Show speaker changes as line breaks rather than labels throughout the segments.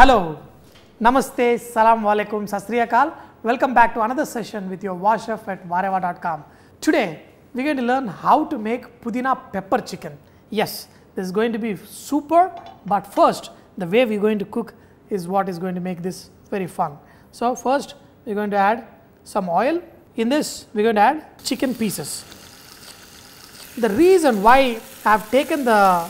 Hello, Namaste, Salam Alaikum, Sat Sri Akal. Welcome back to another session with your Vahchef at VahRehVah.com. Today, we are going to learn how to make Pudina pepper chicken. Yes, this is going to be super, but first, the way we are going to cook is what is going to make this very fun. So, first, we are going to add some oil. In this, we are going to add chicken pieces. The reason why I have taken the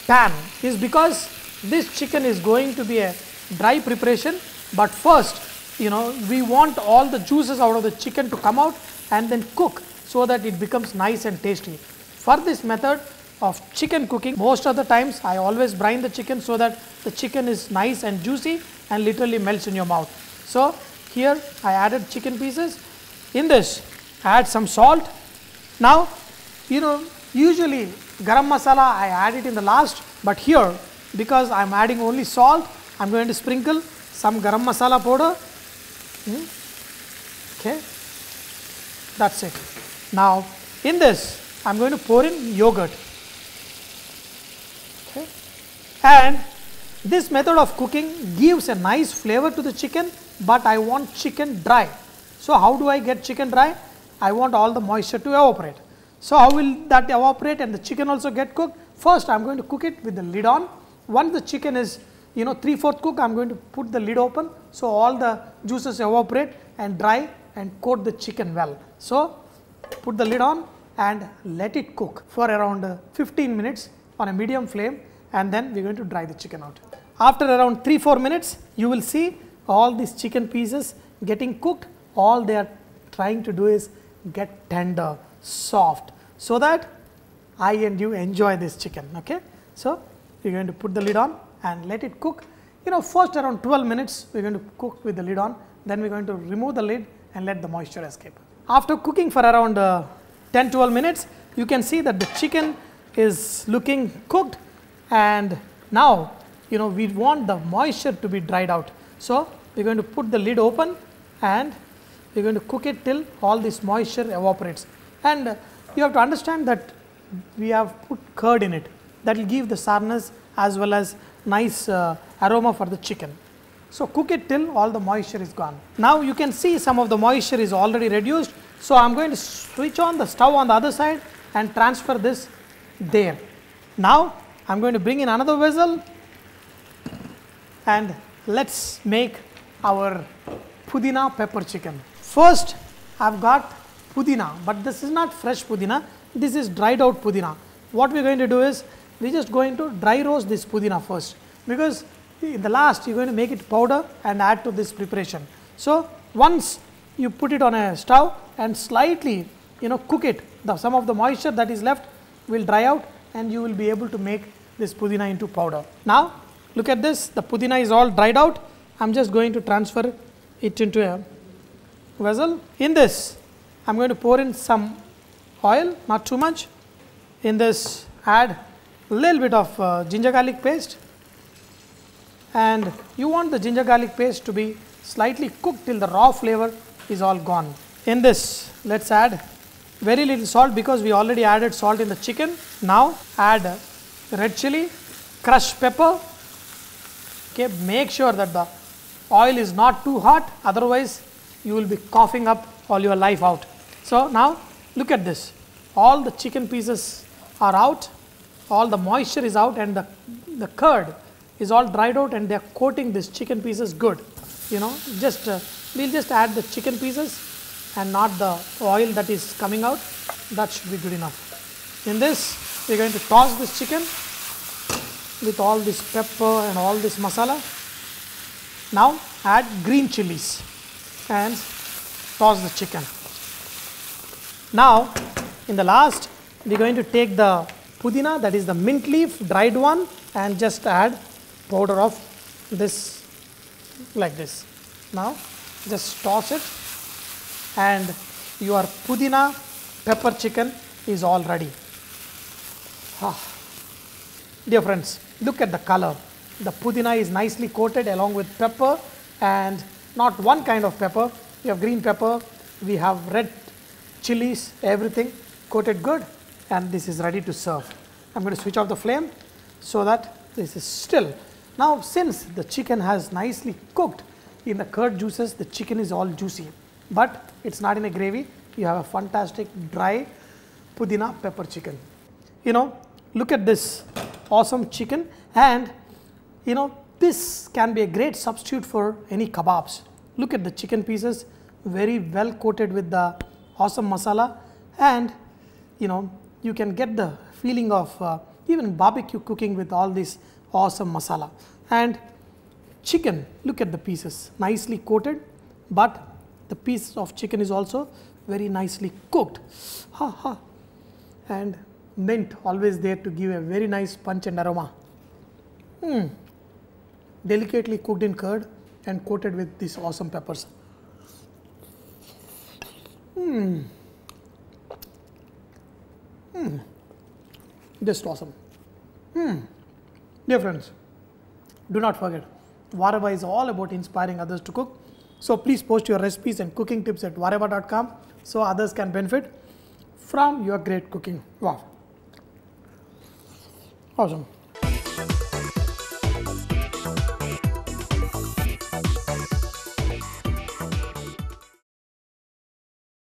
pan is because this chicken is going to be a dry preparation, but first we want all the juices out of the chicken to come out and then cook so that it becomes nice and tasty. For this method of chicken cooking, most of the times I always brine the chicken so that the chicken is nice and juicy and literally melts in your mouth. So here I added chicken pieces. In this I add some salt. Now usually garam masala I add it in the last, but here because I am adding only salt, I am going to sprinkle some garam masala powder. Okay, that's it. Now in this I am going to pour in yogurt. Okay, and this method of cooking gives a nice flavor to the chicken, but I want chicken dry. So how do I get chicken dry? I want all the moisture to evaporate. So how will that evaporate and the chicken also get cooked? First I am going to cook it with the lid on. Once the chicken is 3/4 cooked, I am going to put the lid open so all the juices evaporate and dry and coat the chicken well. So put the lid on and let it cook for around 15 minutes on a medium flame, and then we are going to dry the chicken out. After around 3-4 minutes, you will see all these chicken pieces getting cooked. All they are trying to do is get tender, soft, so that I and you enjoy this chicken. Okay, so we are going to put the lid on and let it cook. First around 12 minutes we are going to cook with the lid on, then we are going to remove the lid and let the moisture escape. After cooking for around 10-12 minutes, you can see that the chicken is looking cooked, and now we want the moisture to be dried out. So we are going to put the lid open and we are going to cook it till all this moisture evaporates. And you have to understand that we have put curd in it. That will give the sourness as well as nice aroma for the chicken. So cook it till all the moisture is gone. Now you can see some of the moisture is already reduced. So I am going to switch on the stove on the other side and transfer this there. Now I am going to bring in another vessel and let's make our Pudina pepper chicken. First I have got Pudina, but this is not fresh Pudina, this is dried out Pudina. What we are going to do is we are just going to dry roast this Pudina first, because in the last you are going to make it powder and add to this preparation. So once you put it on a stove and slightly cook it, some of the moisture that is left will dry out and you will be able to make this Pudina into powder. Now look at this, the Pudina is all dried out. I am just going to transfer it into a vessel. In this I am going to pour in some oil, not too much. In this add a little bit of ginger garlic paste, and you want the ginger garlic paste to be slightly cooked till the raw flavor is all gone. In this let us add very little salt because we already added salt in the chicken. Now add red chilli, crushed pepper. Okay, make sure that the oil is not too hot, otherwise you will be coughing up all your life out. So now look at this, all the chicken pieces are out, all the moisture is out, and the curd is all dried out and they are coating this chicken pieces good. We'll just add the chicken pieces and not the oil that is coming out. That should be good enough. In this we are going to toss this chicken with all this pepper and all this masala. Now add green chillies and toss the chicken. Now in the last we are going to take the Pudina, that is the mint leaf, dried one, and just add powder of this like this. Now just toss it and your Pudina pepper chicken is all ready. Dear friends, look at the color. The Pudina is nicely coated along with pepper, and not one kind of pepper. We have green pepper, we have red chilies, everything coated good, and this is ready to serve. I am going to switch off the flame so that this is still Now since the chicken has nicely cooked in the curd juices, the chicken is all juicy, but it's not in a gravy. You have a fantastic dry pudina pepper chicken. You know, look at this awesome chicken, and you know, this can be a great substitute for any kebabs. Look at the chicken pieces, very well coated with the awesome masala, and you know, you can get the feeling of even barbecue cooking with all this awesome masala. And chicken, look at the pieces, nicely coated, but the piece of chicken is also very nicely cooked. Ha ha. And mint always there to give a very nice punch and aroma. Delicately cooked in curd and coated with these awesome peppers. Just awesome. Dear friends, do not forget, VahRehVah is all about inspiring others to cook. So please post your recipes and cooking tips at vahrehvah.com so others can benefit from your great cooking. Wow. Awesome.